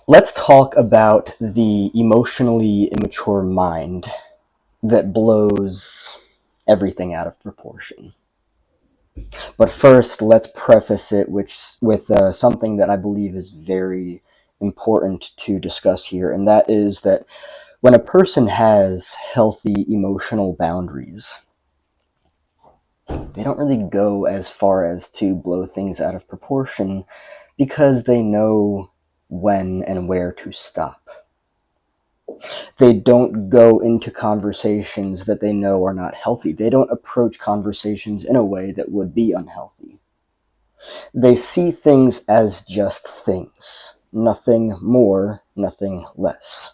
Let's talk about the emotionally immature mind that blows everything out of proportion. But first, let's preface it with something that I believe is very important to discuss here, and that is that when a person has healthy emotional boundaries, they don't really go as far as to blow things out of proportion because they know when and where to stop. They don't go into conversations that they know are not healthy. They don't approach conversations in a way that would be unhealthy. They see things as just things, nothing more, nothing less.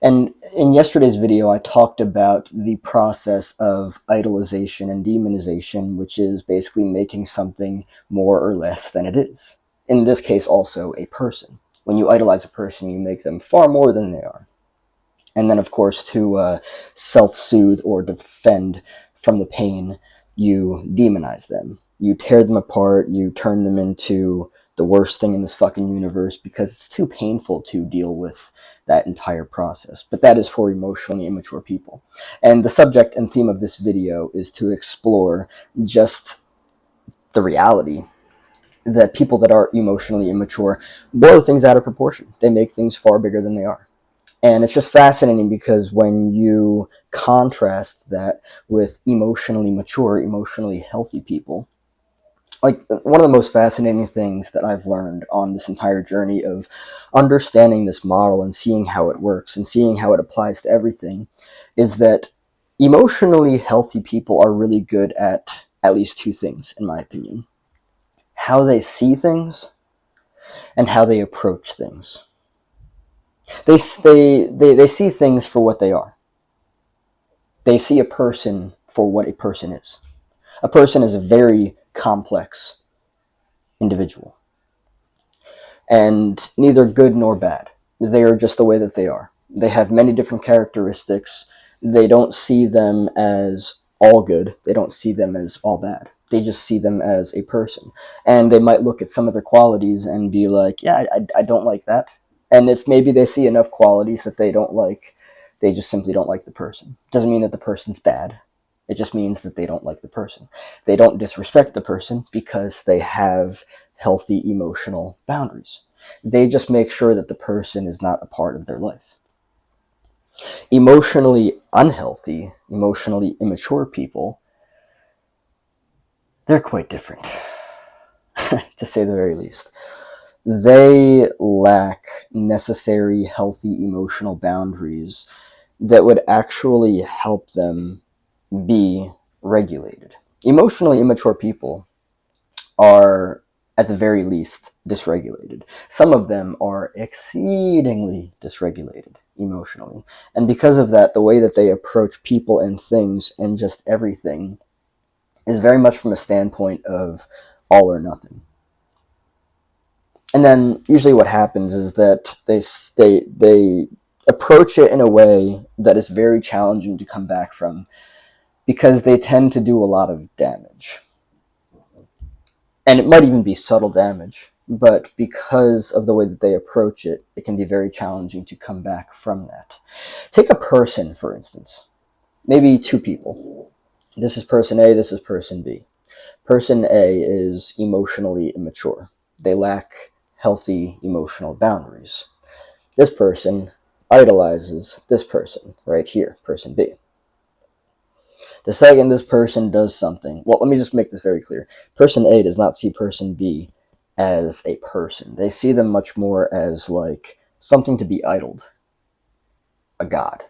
And in yesterday's video, I talked about the process of idolization and demonization, which is basically making something more or less than it is. In this case, also a person. When you idolize a person, you make them far more than they are. And then, of course, to self-soothe or defend from the pain, you demonize them. You tear them apart, you turn them into the worst thing in this fucking universe because it's too painful to deal with that entire process. But that is for emotionally immature people. And the subject and theme of this video is to explore just the reality that people that are emotionally immature blow things out of proportion. They make things far bigger than they are. And it's just fascinating because when you contrast that with emotionally mature, emotionally healthy people, like one of the most fascinating things that I've learned on this entire journey of understanding this model and seeing how it works and seeing how it applies to everything is that emotionally healthy people are really good at least two things, in my opinion: how they see things and how they approach things. They see things for what they are. They see a person for what a person is. A person is a very complex individual, and neither good nor bad. They are just the way that they are. They have many different characteristics. They don't see them as all good. They don't see them as all bad. They just see them as a person. And they might look at some of their qualities and be like, yeah, I don't like that. And if maybe they see enough qualities that they don't like, they just simply don't like the person. Doesn't mean that the person's bad. It just means that they don't like the person. They don't disrespect the person because they have healthy emotional boundaries. They just make sure that the person is not a part of their life. Emotionally unhealthy, emotionally immature people, they're quite different, to say the very least. They lack necessary healthy emotional boundaries that would actually help them be regulated. Emotionally immature people are, at the very least, dysregulated. Some of them are exceedingly dysregulated emotionally. And because of that, the way that they approach people and things and just everything is very much from a standpoint of all or nothing. And then usually what happens is that they approach it in a way that is very challenging to come back from because they tend to do a lot of damage. And it might even be subtle damage, but because of the way that they approach it, it can be very challenging to come back from that. Take a person, for instance, maybe two people. This is person A, this is person B. Person A is emotionally immature. They lack healthy emotional boundaries. This person idolizes this person right here, person B. The second this person does something, well, let me just make this very clear. Person A does not see person B as a person. They see them much more as like something to be idled, a god,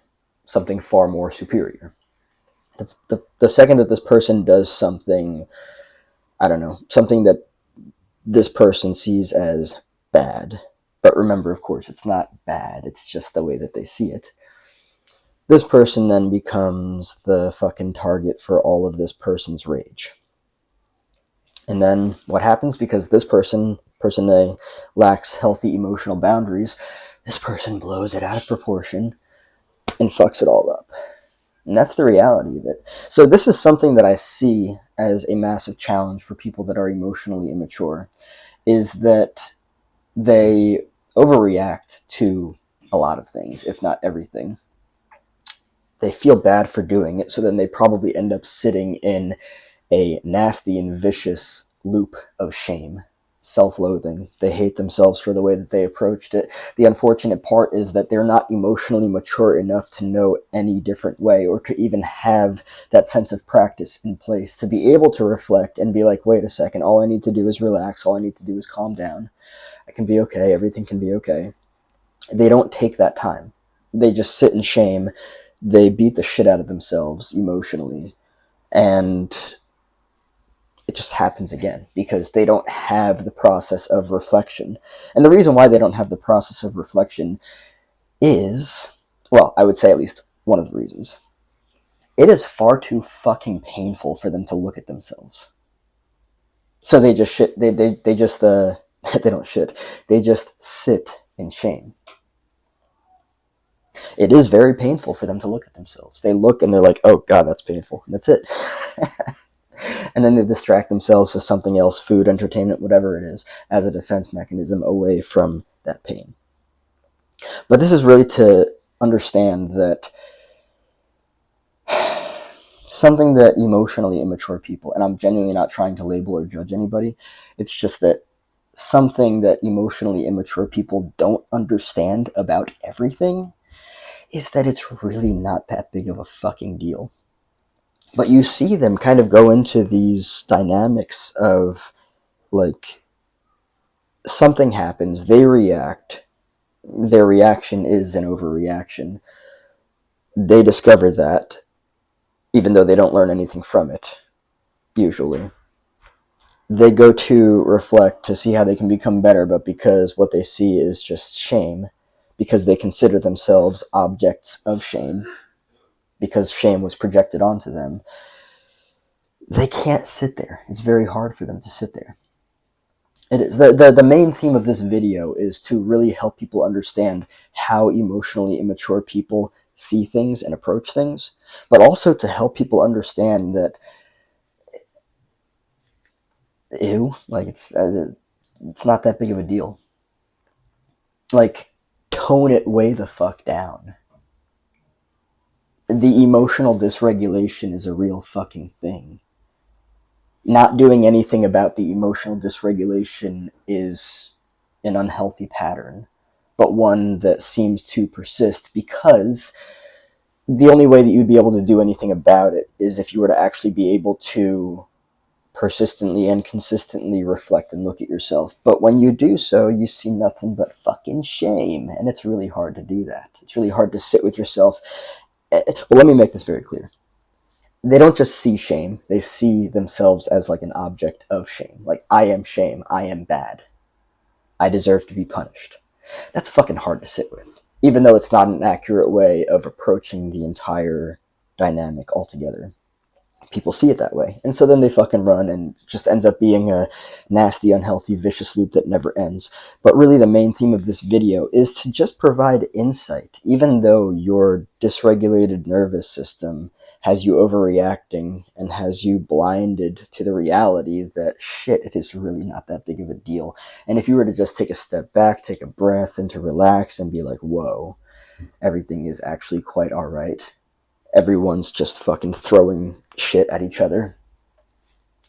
something far more superior. The second that this person does something, I don't know, something that this person sees as bad, but remember, of course, it's not bad, it's just the way that they see it. This person then becomes the fucking target for all of this person's rage. And then what happens? Because this person A, lacks healthy emotional boundaries, this person blows it out of proportion and fucks it all up. And that's the reality of it. So this is something that I see as a massive challenge for people that are emotionally immature, is that they overreact to a lot of things, if not everything. They feel bad for doing it, so then they probably end up sitting in a nasty and vicious loop of shame, self-loathing. They hate themselves for the way that they approached it. The unfortunate part is that they're not emotionally mature enough to know any different way, or to even have that sense of practice in place to be able to reflect and be like, wait a second, all I need to do is relax, all I need to do is calm down. I can be okay, everything can be okay. They don't take that time. They just sit in shame. They beat the shit out of themselves emotionally, and it just happens again because they don't have the process of reflection. And the reason why they don't have the process of reflection is, well, I would say at least one of the reasons. It is far too fucking painful for them to look at themselves. So they just shit. They just they don't shit. They just sit in shame. It is very painful for them to look at themselves. They look and they're like, "Oh God, that's painful." And that's it. And then they distract themselves with something else, food, entertainment, whatever it is, as a defense mechanism away from that pain. But this is really to understand that something that emotionally immature people, and I'm genuinely not trying to label or judge anybody, it's just that something that emotionally immature people don't understand about everything is that it's really not that big of a fucking deal. But you see them kind of go into these dynamics of, like, something happens, they react, their reaction is an overreaction. They discover that, even though they don't learn anything from it, usually. They go to reflect to see how they can become better, but because what they see is just shame, because they consider themselves objects of shame, because shame was projected onto them, they can't sit there. It's very hard for them to sit there. It is. The main theme of this video is to really help people understand how emotionally immature people see things and approach things, but also to help people understand that, ew, like, it's not that big of a deal. Like, tone it way the fuck down. The emotional dysregulation is a real fucking thing. Not doing anything about the emotional dysregulation is an unhealthy pattern, but one that seems to persist because the only way that you'd be able to do anything about it is if you were to actually be able to persistently and consistently reflect and look at yourself. But when you do so, you see nothing but fucking shame, and it's really hard to do that. It's really hard to sit with yourself. Well, let me make this very clear. They don't just see shame, they see themselves as like an object of shame. Like, I am shame, I am bad, I deserve to be punished. That's fucking hard to sit with, even though it's not an accurate way of approaching the entire dynamic altogether. People see it that way, and so then they fucking run, and it just ends up being a nasty, unhealthy, vicious loop that never ends. But really the main theme of this video is to just provide insight. Even though your dysregulated nervous system has you overreacting and has you blinded to the reality that shit, it is really not that big of a deal. And if you were to just take a step back, take a breath, and to relax and be like, whoa, everything is actually quite alright. Everyone's just fucking throwing shit at each other.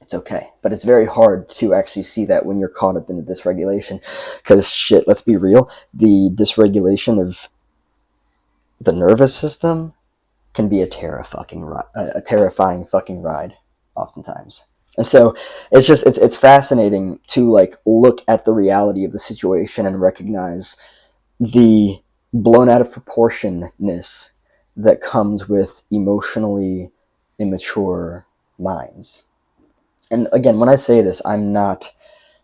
It's okay. But it's very hard to actually see that when you're caught up in the dysregulation. Because shit, let's be real, the dysregulation of the nervous system can be a terrifying fucking ride, oftentimes. And so it's fascinating to, like, look at the reality of the situation and recognize the blown out of proportionness that comes with emotionally immature minds. And again, when I say this, I'm not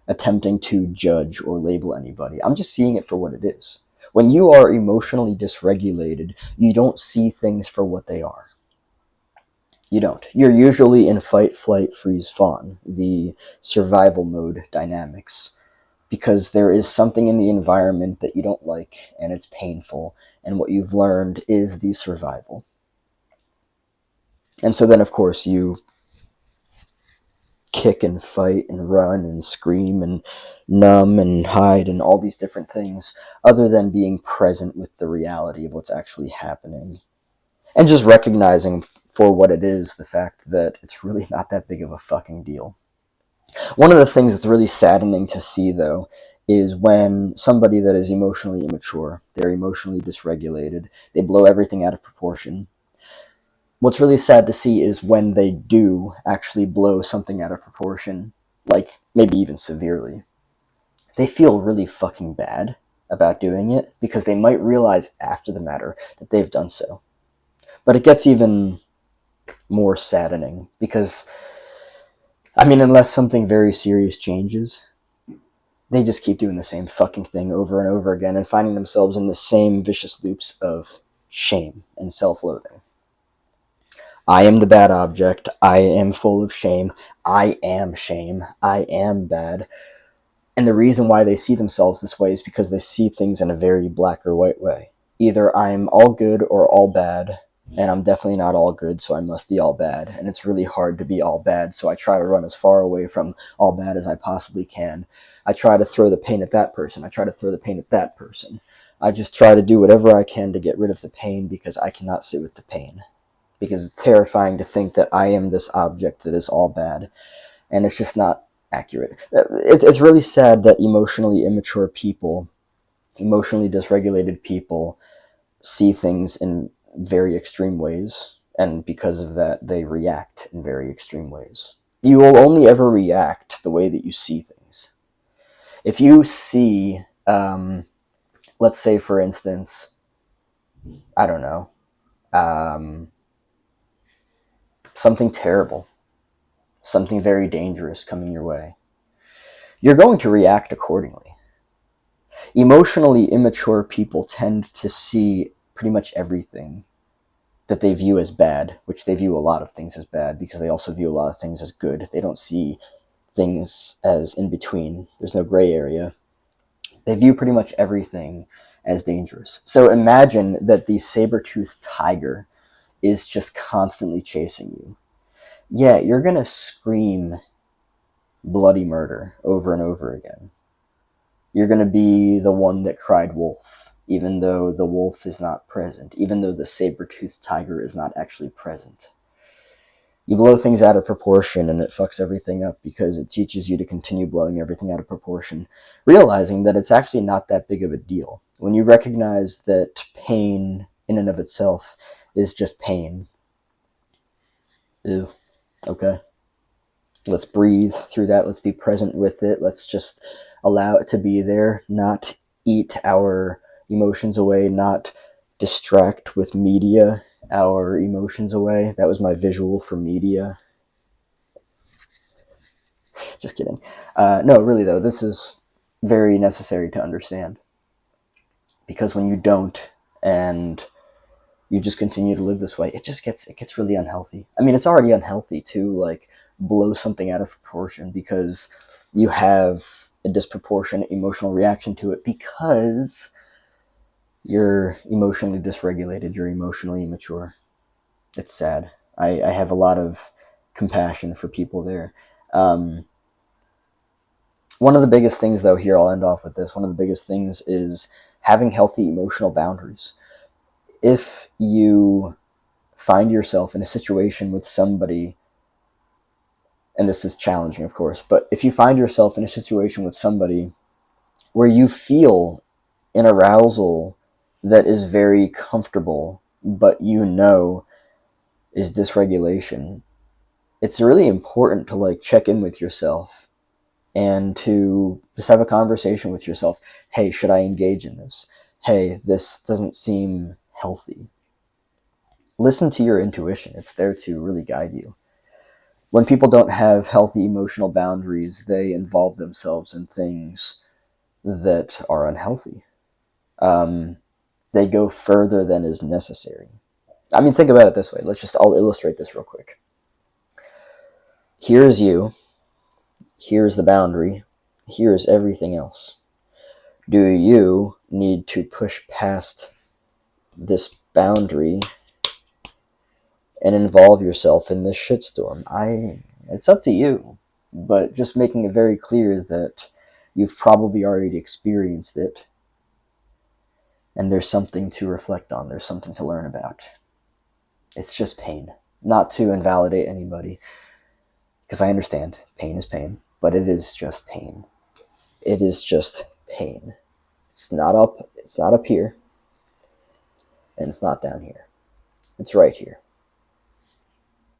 attempting to judge or label anybody. I'm just seeing it for what it is. When you are emotionally dysregulated, you don't see things for what they are. You don't. You're usually in fight, flight, freeze, fawn, the survival mode dynamics, because there is something in the environment that you don't like, and it's painful, and what you've learned is the survival. And so then, of course, you kick and fight and run and scream and numb and hide and all these different things, other than being present with the reality of what's actually happening. And just recognizing for what it is, the fact that it's really not that big of a fucking deal. One of the things that's really saddening to see, though, is when somebody that is emotionally immature, they're emotionally dysregulated, they blow everything out of proportion. What's really sad to see is when they do actually blow something out of proportion, like maybe even severely, they feel really fucking bad about doing it because they might realize after the matter that they've done so. But it gets even more saddening because, I mean, unless something very serious changes, they just keep doing the same fucking thing over and over again and finding themselves in the same vicious loops of shame and self-loathing. I am the bad object. I am full of shame. I am shame. I am bad. And the reason why they see themselves this way is because they see things in a very black or white way. Either I'm all good or all bad, and I'm definitely not all good, so I must be all bad. And it's really hard to be all bad, so I try to run as far away from all bad as I possibly can. I try to throw the pain at that person. I try to throw the pain at that person. I just try to do whatever I can to get rid of the pain because I cannot sit with the pain. Because it's terrifying to think that I am this object that is all bad. And it's just not accurate. It's really sad that emotionally immature people, emotionally dysregulated people, see things in very extreme ways, and because of that, they react in very extreme ways. You will only ever react the way that you see things. If you see, let's say, for instance, I don't know, something terrible, something very dangerous coming your way, you're going to react accordingly. Emotionally immature people tend to see pretty much everything that they view as bad, which they view a lot of things as bad because they also view a lot of things as good. They don't see things as in between. There's no gray area. They view pretty much everything as dangerous. So imagine that the saber-toothed tiger is just constantly chasing you. Yeah, you're going to scream bloody murder over and over again. You're going to be the one that cried wolf, even though the wolf is not present, even though the saber-toothed tiger is not actually present. You blow things out of proportion and it fucks everything up because it teaches you to continue blowing everything out of proportion, realizing that it's actually not that big of a deal. When you recognize that pain in and of itself is just pain. Ew. Okay. Let's breathe through that. Let's be present with it. Let's just allow it to be there, not eat our emotions away, not distract with media our emotions away. That was my visual for media. Just kidding. No, really though, this is very necessary to understand. Because when you don't, and you just continue to live this way, it gets really unhealthy. I mean, it's already unhealthy to like blow something out of proportion because you have a disproportionate emotional reaction to it because you're emotionally dysregulated, you're emotionally immature. It's sad. I have a lot of compassion for people there. One of the biggest things, though, here I'll end off with this. One of the biggest things is having healthy emotional boundaries. If you find yourself in a situation with somebody, and this is challenging, of course, but if you find yourself in a situation with somebody where you feel an arousal that is very comfortable, but you know is dysregulation, it's really important to like check in with yourself and to just have a conversation with yourself. Hey, should I engage in this? Hey, this doesn't seem healthy. Listen to your intuition. It's there to really guide you. When people don't have healthy emotional boundaries, they involve themselves in things that are unhealthy. They go further than is necessary. I mean, think about it this way. I'll illustrate this real quick. Here's you. Here's the boundary. Here's everything else. Do you need to push past this boundary and involve yourself in this shitstorm? It's up to you. but just making it very clear that you've probably already experienced it, and there's something to reflect on, there's something to learn about. It's just pain. Not to invalidate anybody, because I understand pain is pain, but it is just pain. It is just pain. It's not up here, and it's not down here. It's right here.